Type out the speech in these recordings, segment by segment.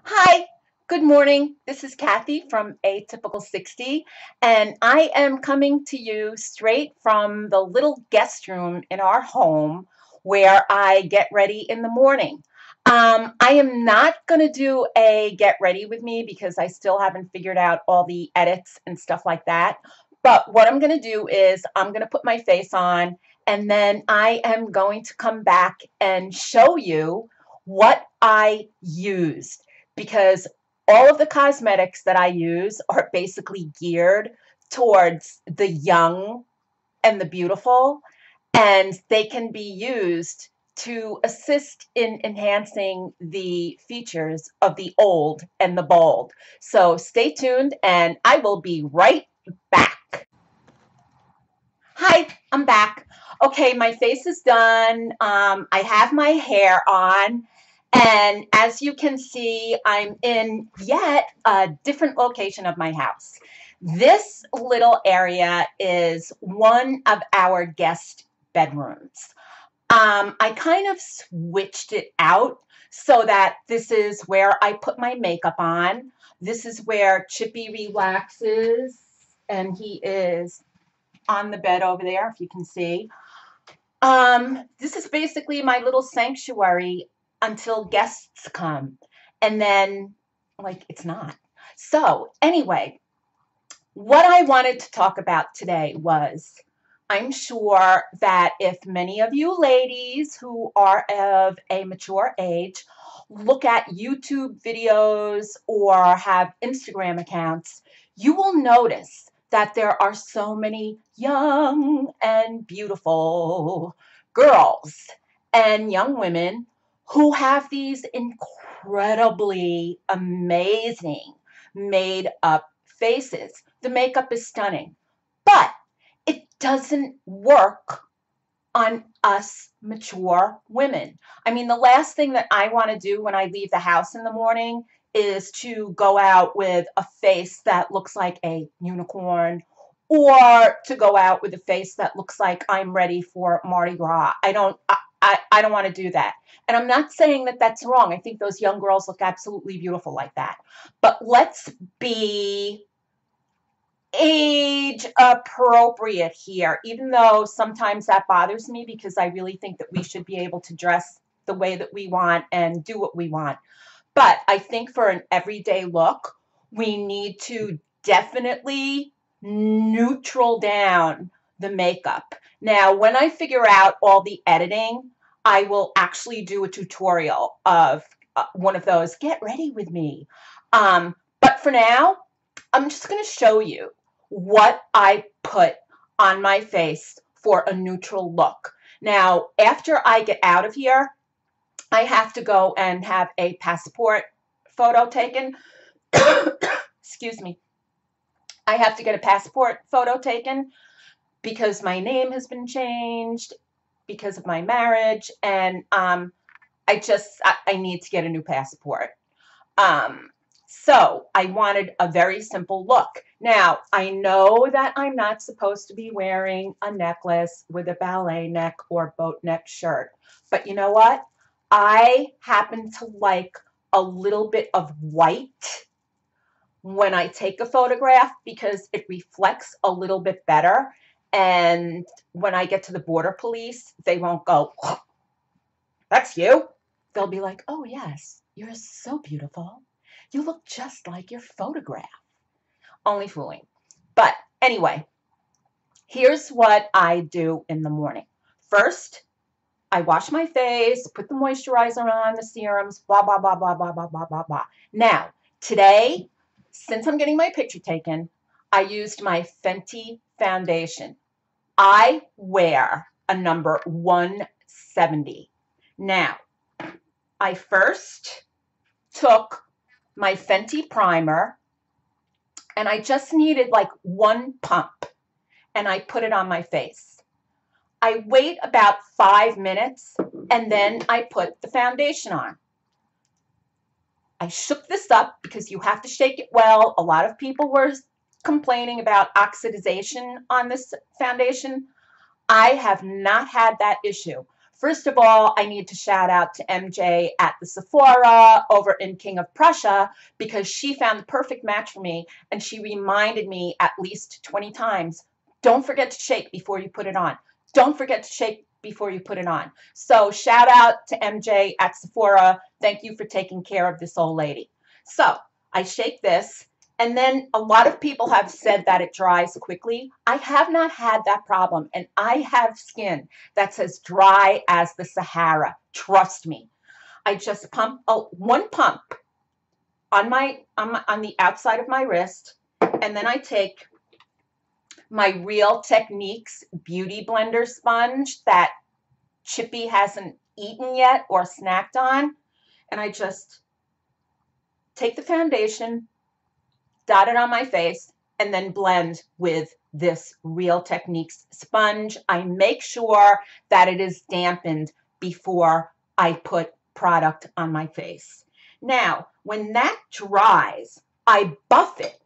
Hi, good morning. This is Kathy from Atypical 60, and I am coming to you straight from the little guest room in our home where I get ready in the morning. I am not going to do a get ready with me because I still haven't figured out all the edits and stuff like that. But what I'm going to do is I'm going to put my face on, and then I am going to come back and show you what I used because all of the cosmetics that I use are basically geared towards the young and the beautiful, and they can be used to assist in enhancing the features of the old and the bold. So stay tuned, and I will be right back. Hi, I'm back. Okay, my face is done. I have my hair on. And as you can see, I'm in yet a different location of my house. This little area is one of our guest bedrooms. I kind of switched it out so that this is where I put my makeup on. This is where Chippy relaxes, and he is on the bed over there, if you can see. This is basically my little sanctuary until guests come. And then, like, it's not. So, anyway, what I wanted to talk about today was I'm sure that if many of you ladies who are of a mature age look at YouTube videos or have Instagram accounts, you will notice that there are so many young and beautiful girls and young women who have these incredibly amazing made up faces. The makeup is stunning, but it doesn't work on us mature women. I mean, the last thing that I want to do when I leave the house in the morning is to go out with a face that looks like a unicorn or to go out with a face that looks like I'm ready for Mardi Gras. I don't want to do that. And I'm not saying that that's wrong. I think those young girls look absolutely beautiful like that. But let's be age appropriate here, even though sometimes that bothers me because I really think that we should be able to dress the way that we want and do what we want. But I think for an everyday look, we need to definitely neutral down the makeup. Now, when I figure out all the editing, I will actually do a tutorial of one of those. Get ready with me. But for now, I'm just going to show you what I put on my face for a neutral look. Now, after I get out of here, I have to go and have a passport photo taken. Excuse me. I have to get a passport photo taken because my name has been changed because of my marriage, and I need to get a new passport. Um, so I wanted a very simple look. Now, I know that I'm not supposed to be wearing a necklace with a ballet neck or boat neck shirt, but you know what? I happen to like a little bit of white when I take a photograph because it reflects a little bit better. And when I get to the border police, they won't go, "Oh, that's you." They'll be like, "Oh, yes, you're so beautiful. You look just like your photograph." Only fooling. But anyway, here's what I do in the morning. First, I wash my face, put the moisturizer on, the serums, blah, blah, blah, blah, blah, blah, blah, blah, blah. Now, today, since I'm getting my picture taken, I used my Fenty foundation. I wear a number 170. Now, I first took my Fenty primer and I just needed like one pump and I put it on my face. I wait about 5 minutes and then I put the foundation on. I shook this up because you have to shake it well. A lot of people were complaining about oxidization on this foundation. I have not had that issue. First of all, I need to shout out to MJ at the Sephora over in King of Prussia because she found the perfect match for me and she reminded me at least 20 times, don't forget to shake before you put it on. Don't forget to shake before you put it on. So shout out to MJ at Sephora. Thank you for taking care of this old lady. So I shake this. And then a lot of people have said that it dries quickly. I have not had that problem, and I have skin that's as dry as the Sahara. Trust me. I just pump one pump on the outside of my wrist, and then I take my Real Techniques Beauty Blender sponge that Chippy hasn't eaten yet or snacked on, and I just take the foundation, dot it on my face, and then blend with this Real Techniques sponge. I make sure that it is dampened before I put product on my face. Now, when that dries, I buff it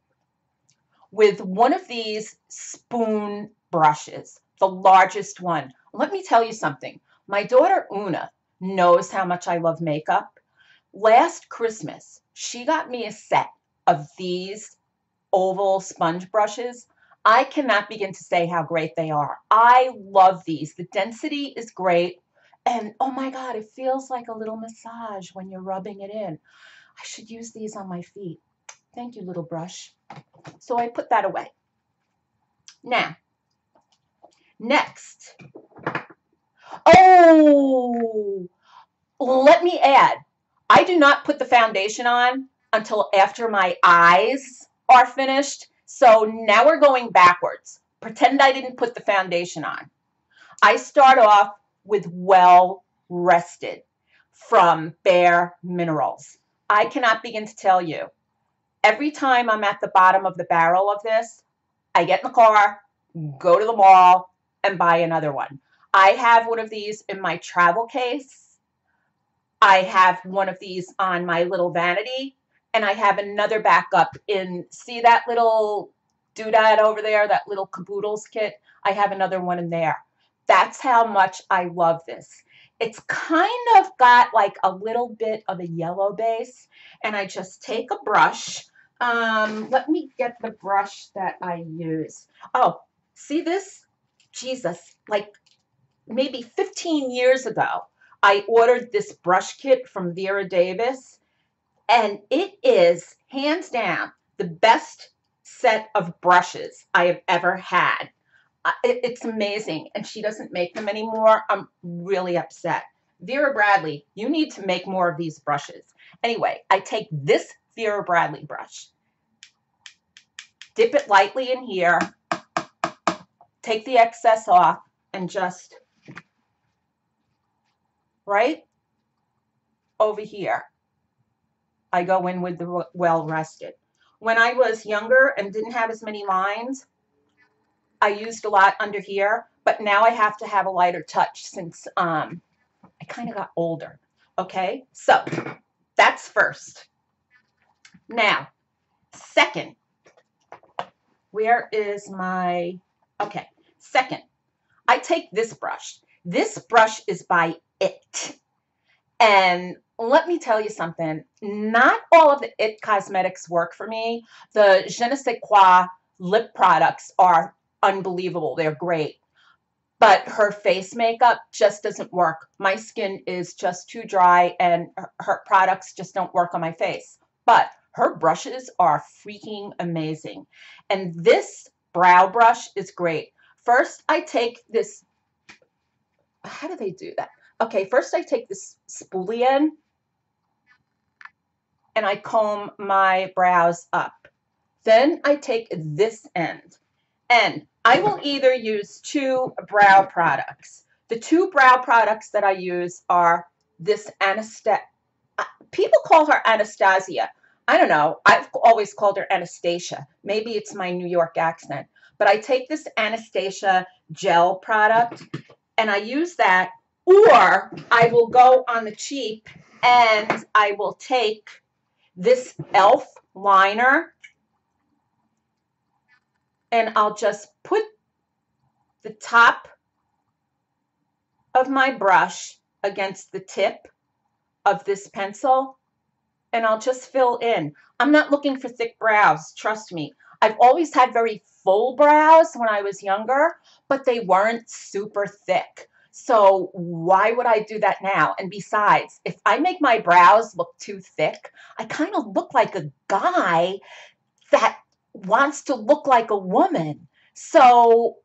with one of these spoon brushes, the largest one. Let me tell you something. My daughter Una knows how much I love makeup. Last Christmas, she got me a set of these oval sponge brushes. I cannot begin to say how great they are. I love these. The density is great. And oh my God, it feels like a little massage when you're rubbing it in. I should use these on my feet. Thank you, little brush. So I put that away. Now, next. Oh, let me add, I do not put the foundation on until after my eyes are finished. So now we're going backwards. Pretend I didn't put the foundation on. I start off with Well Rested from Bare Minerals. I cannot begin to tell you. Every time I'm at the bottom of the barrel of this, I get in the car, go to the mall, and buy another one. I have one of these in my travel case. I have one of these on my little vanity, and I have another backup in, see that little doodad over there, that little caboodles kit? I have another one in there. That's how much I love this. It's kind of got like a little bit of a yellow base, and I just take a brush. Let me get the brush that I use. Oh, see this? Jesus, like maybe 15 years ago, I ordered this brush kit from Vera Davis, and it is hands down the best set of brushes I have ever had. It's amazing, and she doesn't make them anymore. I'm really upset. Vera Bradley, you need to make more of these brushes. Anyway, I take this Vera Bradley brush, dip it lightly in here, take the excess off, and just right over here, I go in with the Well Rested. When I was younger and didn't have as many lines, I used a lot under here, but now I have to have a lighter touch since I kind of got older. Okay, so that's first. Now, second, where is my, okay, second, I take this brush. This brush is by It. And let me tell you something, not all of the It Cosmetics work for me. The Je ne sais quoi lip products are unbelievable. They're great. But her face makeup just doesn't work. My skin is just too dry and her products just don't work on my face. But her brushes are freaking amazing. And this brow brush is great. First, I take this, how do they do that? Okay, first I take this spoolie in and I comb my brows up. Then I take this end and I will either use two brow products. The two brow products that I use are this people call her Anastasia. I don't know. I've always called her Anastasia. Maybe it's my New York accent. But I take this Anastasia gel product and I use that, or I will go on the cheap and I will take this e.l.f. liner and I'll just put the top of my brush against the tip of this pencil, and I'll just fill in. I'm not looking for thick brows, trust me. I've always had very full brows when I was younger, but they weren't super thick. So why would I do that now? And besides, if I make my brows look too thick, I kind of look like a guy that wants to look like a woman. So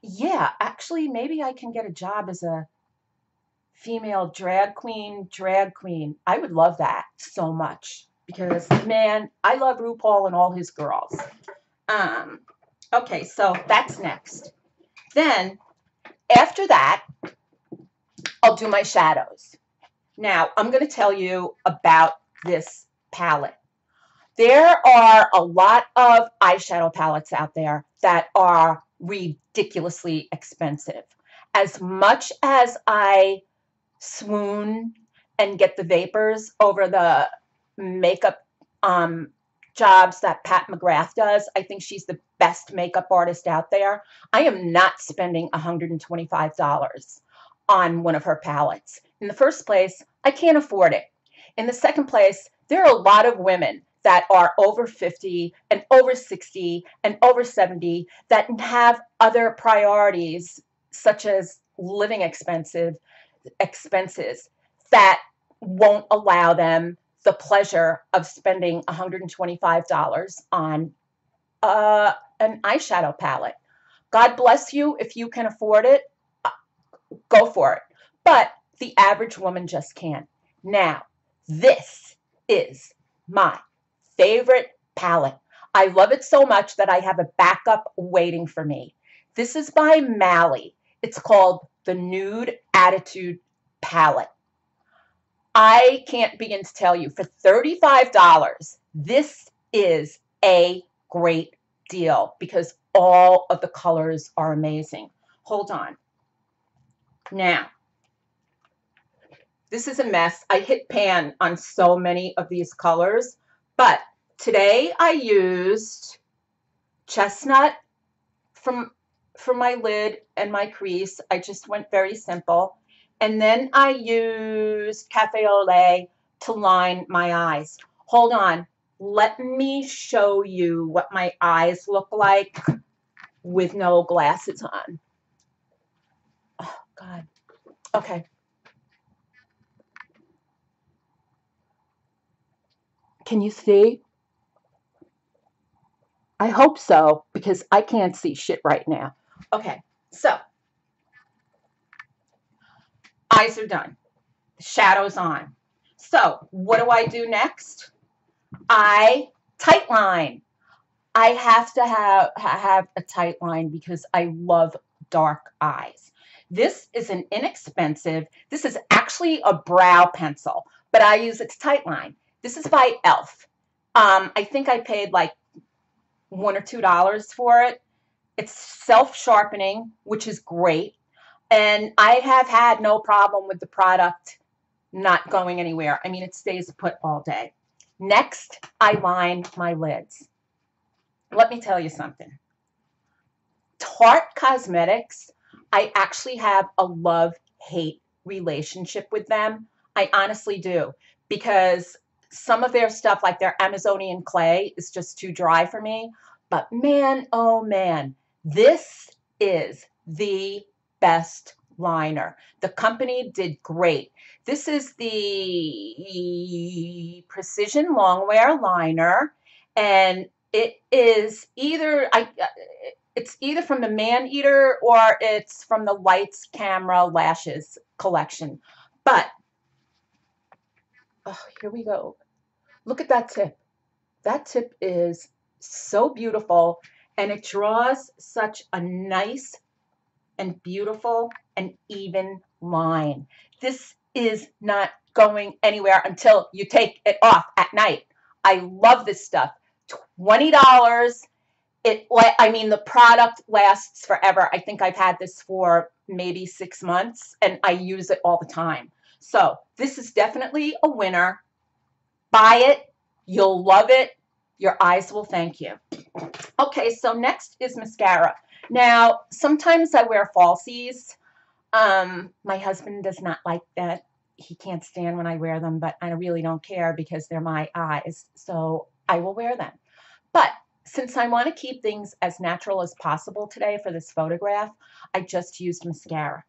yeah, actually, maybe I can get a job as a female drag queen. I would love that so much because, man, I love RuPaul and all his girls. Okay, so that's next. Then after that, I'll do my shadows. Now, I'm going to tell you about this palette. There are a lot of eyeshadow palettes out there that are ridiculously expensive. As much as I swoon and get the vapors over the makeup jobs that Pat McGrath does, I think she's the best makeup artist out there. I am not spending $125 on one of her palettes. In the first place, I can't afford it. In the second place, there are a lot of women that are over 50 and over 60 and over 70 that have other priorities, such as living expenses, that won't allow them the pleasure of spending $125 on an eyeshadow palette. God bless you if you can afford it, go for it. But the average woman just can't. Now, this is my favorite palette. I love it so much that I have a backup waiting for me. This is by Mally. It's called the Nude Attitude Palette. I can't begin to tell you, for $35, this is a great deal because all of the colors are amazing. Hold on. Now, this is a mess. I hit pan on so many of these colors, but today I used chestnut for my lid and my crease. I just went very simple. And then I used Cafe au lait to line my eyes. Hold on. Let me show you what my eyes look like with no glasses on. Oh, God. Okay. Can you see? I hope so, because I can't see shit right now. Okay, so eyes are done. The shadow's on. So what do I do next? I tightline. I have to have a tight line because I love dark eyes. This is an inexpensive, this is actually a brow pencil, but I use it to tightline. This is by e.l.f. I think I paid like $1 or $2 for it. It's self-sharpening, which is great. And I have had no problem with the product not going anywhere. I mean, it stays put all day. Next, I line my lids. Let me tell you something. Tarte Cosmetics, I actually have a love-hate relationship with them. I honestly do, because some of their stuff, like their Amazonian clay, is just too dry for me. But man, oh man, this is the best liner. The company did great. This is the Precision Longwear liner, and it is it's either from the Man Eater or it's from the Lights Camera Lashes collection. But oh, here we go. Look at that tip. That tip is so beautiful, and it draws such a nice and beautiful and even line. This is not going anywhere until you take it off at night. I love this stuff. $20. I mean, the product lasts forever. I think I've had this for maybe 6 months, and I use it all the time. So this is definitely a winner. Buy it. You'll love it. Your eyes will thank you. Okay, so next is mascara. Now, sometimes I wear falsies. My husband does not like that. He can't stand when I wear them, but I really don't care because they're my eyes, so I will wear them. But since I want to keep things as natural as possible today for this photograph, I just used mascara,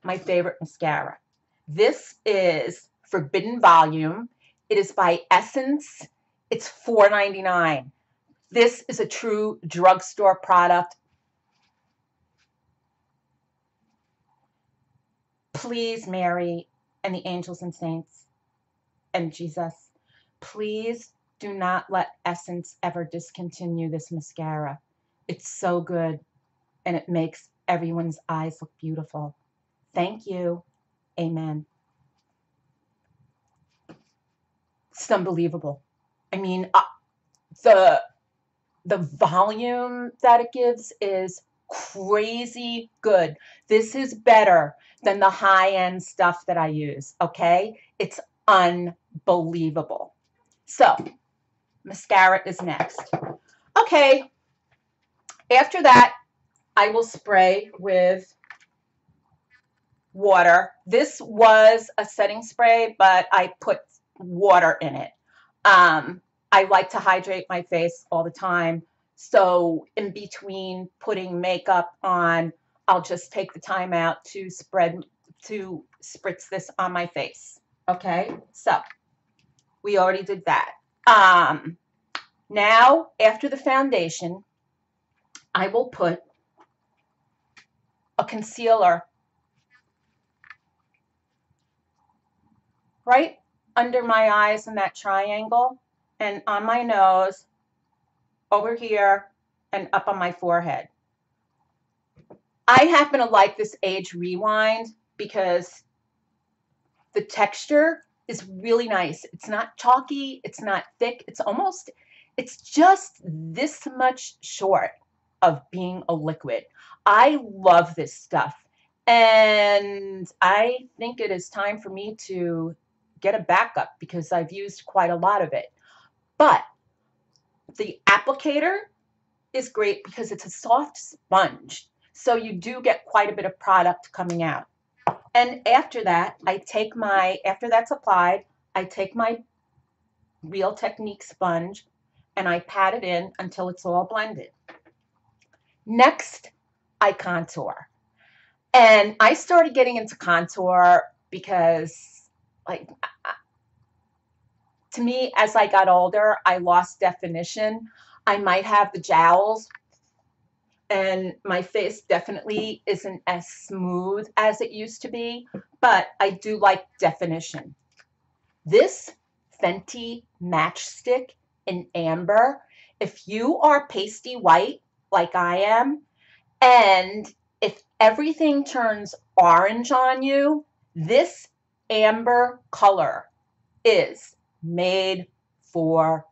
my favorite mascara. This is Forbidden Volume. It is by Essence. It's $4.99. This is a true drugstore product. Please, Mary and the angels and saints and Jesus, please do not let Essence ever discontinue this mascara. It's so good and it makes everyone's eyes look beautiful. Thank you. Amen. It's unbelievable. I mean, the volume that it gives is crazy good. This is better than the high-end stuff that I use, okay? It's unbelievable. So, mascara is next. Okay, after that, I will spray with water. This was a setting spray, but I put water in it. I like to hydrate my face all the time. So in between putting makeup on, I'll just take the time out to spritz this on my face. Okay, so we already did that. Now, after the foundation, I will put a concealer right under my eyes in that triangle and on my nose, over here, and up on my forehead. I happen to like this Age Rewind because the texture is really nice. It's not chalky, it's not thick, it's just this much short of being a liquid. I love this stuff, and I think it is time for me to get a backup because I've used quite a lot of it. But the applicator is great because it's a soft sponge, so you do get quite a bit of product coming out. And after that, after that's applied, I take my Real Technique sponge and I pat it in until it's all blended. Next, I contour. And I started getting into contour because, like, to me, as I got older, I lost definition. I might have the jowls, and my face definitely isn't as smooth as it used to be, but I do like definition. This Fenty Matchstick in Amber, if you are pasty white like I am, and if everything turns orange on you, this amber color is made for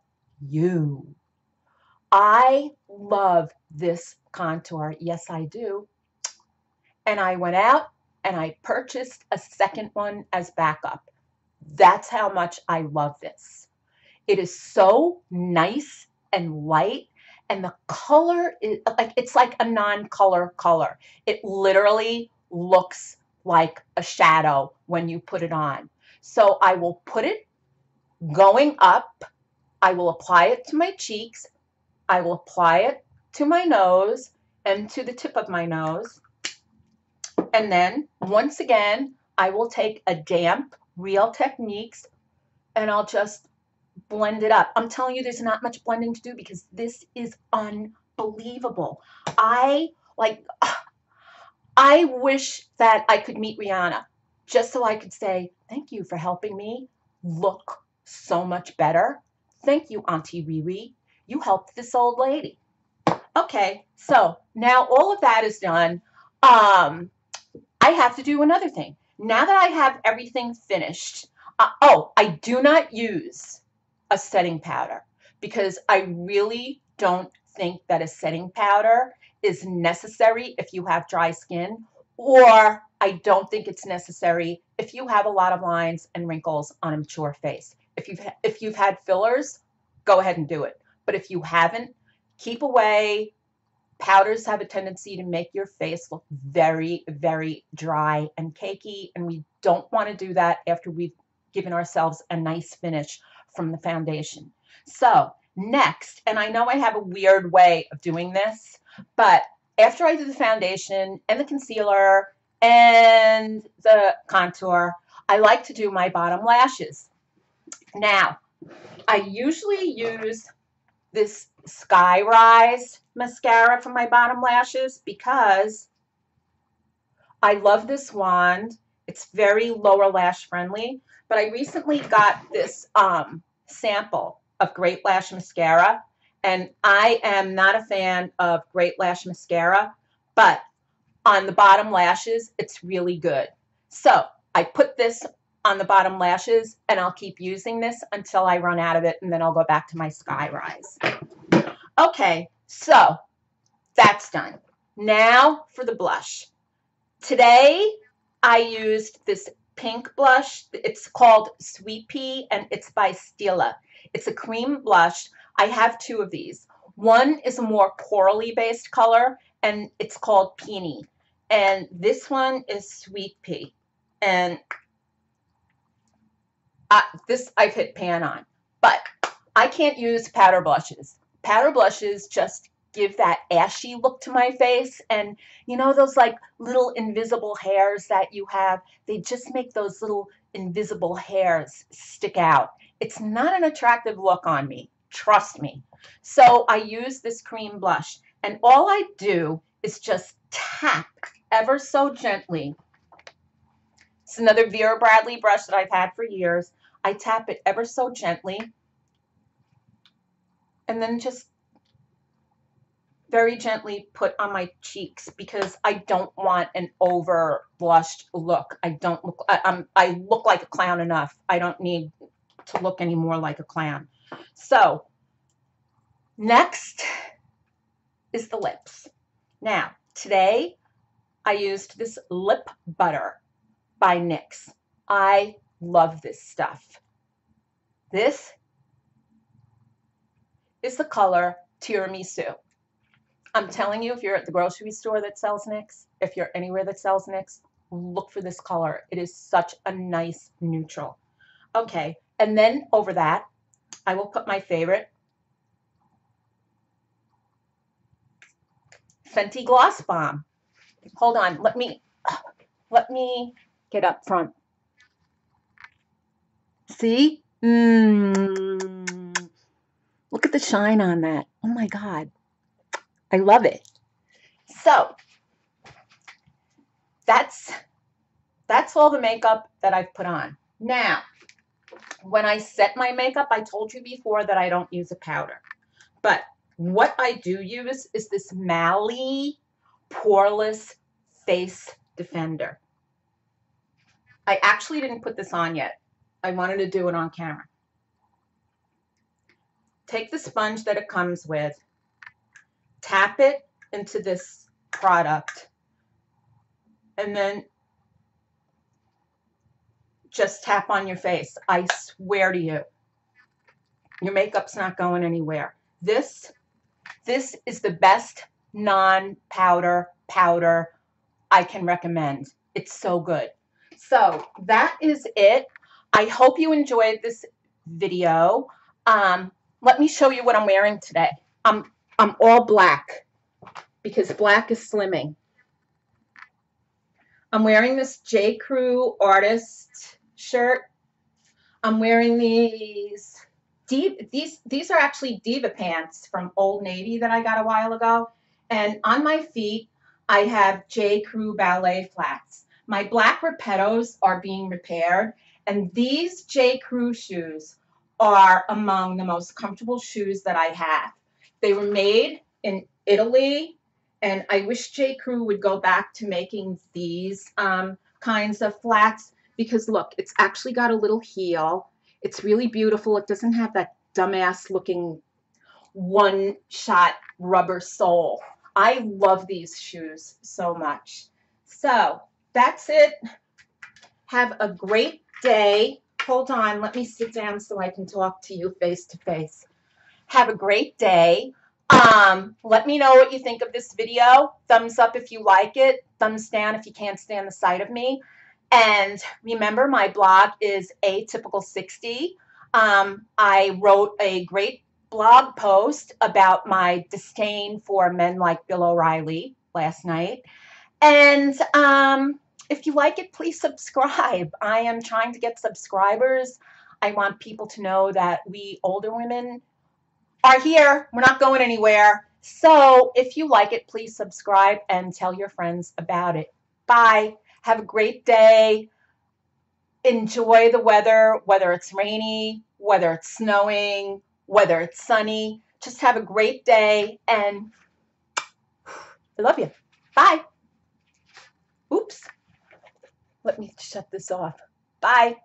you. I love this contour. Yes, I do. And I went out and I purchased a second one as backup. That's how much I love this. It is so nice and light, and the color is like, it's like a non-color color. It literally looks like a shadow when you put it on. So I will put it going up. I will apply it to my cheeks. I will apply it to my nose and to the tip of my nose. And then once again, I will take a damp Real Techniques and I'll just blend it up. I'm telling you, there's not much blending to do because this is unbelievable. I wish that I could meet Rihanna just so I could say, thank you for helping me look so much better. Thank you, Auntie Riri. You helped this old lady. Okay, so now all of that is done. I have to do another thing. Now that I have everything finished, I do not use a setting powder because I really don't think that a setting powder is necessary if you have dry skin, or I don't think it's necessary if you have a lot of lines and wrinkles on a mature face. If you've had fillers, go ahead and do it. But if you haven't, keep away Powders have a tendency to make your face look very, very dry and cakey, and we don't want to do that after we've given ourselves a nice finish from the foundation. So next, and I know I have a weird way of doing this, but after I do the foundation and the concealer and the contour, I like to do my bottom lashes. Now, I usually use this Sky Rise mascara for my bottom lashes because I love this wand. It's very lower lash friendly, but I recently got this sample of Great Lash Mascara, and I am not a fan of Great Lash Mascara, but on the bottom lashes, it's really good. So I put this on the bottom lashes, and I'll keep using this until I run out of it, and then I'll go back to my Sky Rise. Okay, so that's done. Now for the blush. Today, I used this pink blush. It's called Sweet Pea, and it's by Stila. It's a cream blush. I have two of these. One is a more corally based color, and it's called Peony. And this one is Sweet Pea. And this I've hit pan on. But I can't use powder blushes. Powder blushes just give that ashy look to my face, and you know those like little invisible hairs that you have, they just make those little invisible hairs stick out. It's not an attractive look on me, trust me. So I use this cream blush, and all I do is just tap ever so gently. It's another Vera Bradley brush that I've had for years. I tap it ever so gently, and then just very gently put on my cheeks because I don't want an over blushed look. I look like a clown enough. I don't need to look any more like a clown. So next is the lips. Now today I used this lip butter by NYX. I love this stuff. This is the color Tiramisu. I'm telling you, if you're at the grocery store that sells NYX, if you're anywhere that sells NYX, look for this color. It is such a nice neutral. Okay, and then over that, I will put my favorite Fenty Gloss Bomb. Hold on, let me get up front. See? Look at the shine on that. Oh my God. I love it. So that's all the makeup that I've put on. Now, when I set my makeup, I told you before that I don't use a powder. But what I do use is this Mally Poreless Face Defender. I actually didn't put this on yet. I wanted to do it on camera. Take the sponge that it comes with, tap it into this product, and then just tap on your face. I swear to you, your makeup's not going anywhere. This is the best non-powder powder I can recommend. It's so good. So that is it. I hope you enjoyed this video. Let me show you what I'm wearing today. I'm all black because black is slimming. I'm wearing this J. Crew artist shirt. I'm wearing these are actually Diva pants from Old Navy that I got a while ago. And on my feet, I have J. Crew ballet flats. My black Repettos are being repaired, and these J. Crew shoes are among the most comfortable shoes that I have. They were made in Italy, and I wish J. Crew would go back to making these kinds of flats because look, it's actually got a little heel. It's really beautiful. It doesn't have that dumbass looking one-shot rubber sole. I love these shoes so much. So that's it. Have a great day. Hold on, let me sit down so I can talk to you face to face. Have a great day. Let me know what you think of this video. Thumbs up if you like it. Thumbs down if you can't stand the sight of me. And remember, my blog is Atypical60. I wrote a great blog post about my disdain for men like Bill O'Reilly last night. And if you like it, please subscribe. I am trying to get subscribers. I want people to know that we older women are here. We're not going anywhere. So if you like it, please subscribe and tell your friends about it. Bye. Have a great day. Enjoy the weather, whether it's rainy, whether it's snowing, whether it's sunny. Just have a great day, and I love you. Bye. Oops. Let me shut this off. Bye.